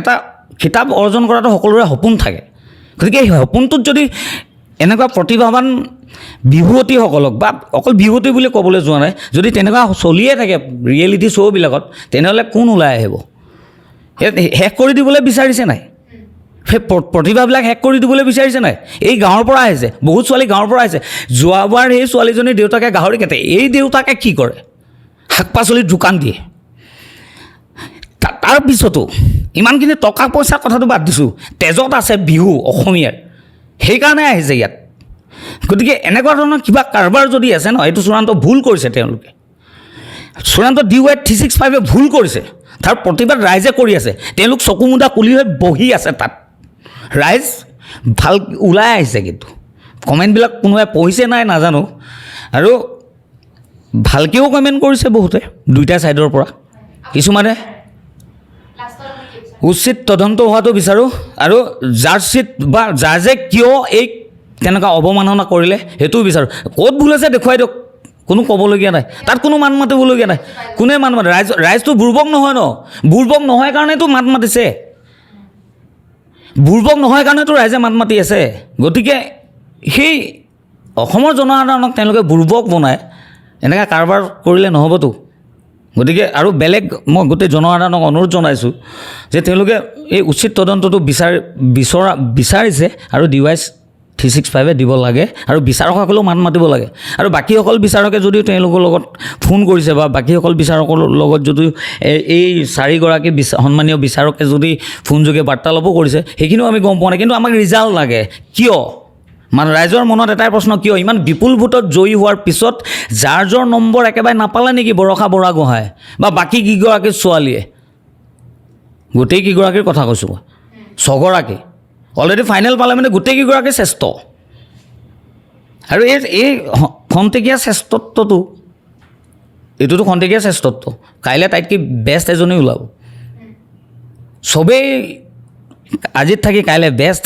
এটা কিতাপ অৰ্জন কৰাটো সকলোৰে সপোন থাকে গতিকে এই সপোনটোত যদি এনেকুৱা প্ৰতিভাৱান বিহুৱতীসকলক বা অকল বিহুৱতী বুলি ক'বলৈ যোৱা নাই যদি তেনেকুৱা চলিয়ে থাকে ৰিয়েলিটি শ্ব'বিলাকত তেনেহ'লে কোন ওলাই আহিব শেষ কৰি দিবলৈ বিচাৰিছে নাই সেই প্ৰতিভাবিলাক শেষ কৰি দিবলৈ বিচাৰিছে নাই এই গাঁৱৰ পৰা আহিছে বহুত ছোৱালী গাঁৱৰ পৰা আহিছে যোৱাবাৰ সেই ছোৱালীজনীৰ দেউতাকে গাহৰি কাটে এই দেউতাকে কি কৰে শাক পাচলিৰ দোকান দিয়ে তাৰপিছতো ইমানখিনি টকা পইচাৰ কথাটো বাদ দিছোঁ তেজত আছে বিহু অসমীয়াৰ সেইকাৰণে আহিছে ইয়াত গতিকে এনেকুৱা ধৰণৰ কিবা কাৰবাৰ যদি আছে ন এইটো চূড়ান্ত ভুল কৰিছে তেওঁলোকে চূড়ান্ত DY 365 ভুল কৰিছে তাৰ প্ৰতিবাদ ৰাইজে কৰি আছে তেওঁলোক চকুমুদা কুলি হৈ বহি আছে তাত ৰাইজ ভাল ওলাই আহিছে কিন্তু কমেণ্টবিলাক কোনোবাই পঢ়িছে নাই নাজানো আৰু ভালকৈও কমেণ্ট কৰিছে বহুতে দুইটা ছাইডৰ পৰা কিছুমানে উচিত তদন্ত হোৱাটো বিচাৰোঁ আৰু জাৰ্চিত বা জাৰ্জে কিয় এই তেনেকুৱা অৱমাননা কৰিলে সেইটোও বিচাৰোঁ ক'ত ভুল আছে দেখুৱাই দিয়ক কোনো ক'বলগীয়া নাই তাত কোনো মাত মাতিবলগীয়া নাই কোনে মাত মাতে ৰাইজটো বুৰ্বক নহয় ন বুৰ্বক নহয় কাৰণেতো মাত মাতিছে বুৰ্বক নহয় কাৰণেতো ৰাইজে মাত মাতি আছে গতিকে সেই অসমৰ জনসাধাৰণক তেওঁলোকে বুৰ্বক বনায় এনেকৈ কাৰবাৰ কৰিলে নহ'বতো গতিকে আৰু বেলেগ মই গোটেই জনসাধাৰণক অনুৰোধ জনাইছোঁ যে তেওঁলোকে এই উচিত তদন্তটো বিচাৰিছে আৰু DY 365 দিব লাগে আৰু বিচাৰকসকলেও মাত মাতিব লাগে আৰু বাকীসকল বিচাৰকে যদিও তেওঁলোকৰ লগত ফোন কৰিছে বা বাকীসকল বিচাৰকৰ লগত যদিও এই 4গৰাকী সন্মানীয় বিচাৰকে যদি ফোনযোগে বাৰ্তালাপো কৰিছে সেইখিনিও আমি গম পোৱা নাই কিন্তু আমাক ৰিজাল্ট লাগে কিয় মানে ৰাইজৰ মনত এটাই প্ৰশ্ন কিয় ইমান বিপুল ভোটত জয়ী হোৱাৰ পিছত যাৰ নম্বৰ একেবাৰে নাপালে নেকি বৰষা বৰাগোহাঁই বা বাকী কেইগৰাকী ছোৱালীয়ে গোটেই কেইগৰাকীৰ কথা কৈছোঁ মই 6গৰাকী অলৰেডি ফাইনেল পালে মানে গোটেইকেইগৰাকী শ্ৰেষ্ঠ আৰু এই খন্তেকীয়া শ্ৰেষ্ঠত্বটো এইটোতো খন্তেকীয়া শ্ৰেষ্ঠত্ব কাইলৈ তাইতকৈ বেষ্ট এজনী ওলাব চবেই আজিত থাকি কাইলৈ বেষ্ট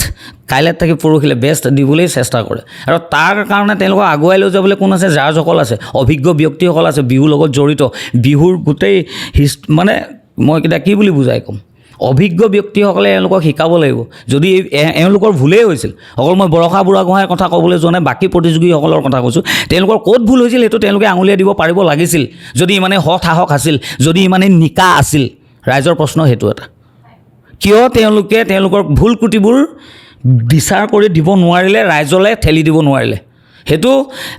কাইলৈ থাকি পৰহিলৈ বেষ্ট দিবলৈ চেষ্টা কৰে আৰু তাৰ কাৰণে তেওঁলোকক আগুৱাই লৈ যাবলৈ কোন আছে জাৰ্জসকল আছে অভিজ্ঞ ব্যক্তিসকল আছে বিহুৰ লগত জড়িত বিহুৰ গোটেই মানে মই এতিয়া কি বুলি বুজাই ক'ম অভিজ্ঞ ব্যক্তিসকলে এওঁলোকক শিকাব লাগিব যদি এওঁলোকৰ ভুলেই হৈছিল অকল মই বৰষা বুঢ়াগোহাঁইৰ কথা ক'বলৈ যোৱা নাই বাকী প্ৰতিযোগীসকলৰ কথা কৈছোঁ তেওঁলোকৰ ক'ত ভুল হৈছিল সেইটো তেওঁলোকে আঙুলিয়াই দিব পাৰিব লাগিছিল যদি ইমানে সাহস আছিল যদি ইমানে নিকা আছিল ৰাইজৰ প্ৰশ্ন সেইটো এটা কিয় তেওঁলোকে তেওঁলোকৰ ভুল ক্ৰুটিবোৰ বিচাৰ কৰি দিব নোৱাৰিলে ৰাইজলৈ ঠেলি দিব নোৱাৰিলে সেইটো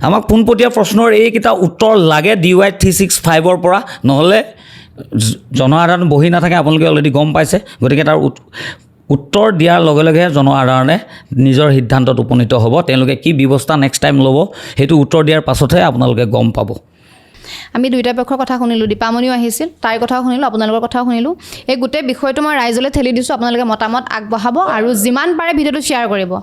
আমাক পোনপটীয়া প্ৰশ্নৰ এইকেইটা উত্তৰ লাগে DY 365ৰ পৰা নহ'লে জনসাধাৰণ বহি নাথাকে আপোনালোকে অলৰেডি গম পাইছে গতিকে তাৰ উত্তৰ দিয়াৰ লগে লগে জনসাধাৰণে নিজৰ সিদ্ধান্তত উপনীত হ'ব তেওঁলোকে কি ব্যৱস্থা নেক্সট টাইম ল'ব সেইটো উত্তৰ দিয়াৰ পাছতহে আপোনালোকে গম পাব আমি দুইটা পক্ষৰ কথা শুনিলোঁ দীপামণিও আহিছিল তাইৰ কথাও শুনিলোঁ আপোনালোকৰ কথাও শুনিলোঁ এই গোটেই বিষয়টো মই ৰাইজলৈ ঠেলি দিছোঁ আপোনালোকে মতামত আগবঢ়াব আৰু যিমান পাৰে ভিডিঅ'টো শ্বেয়াৰ কৰিব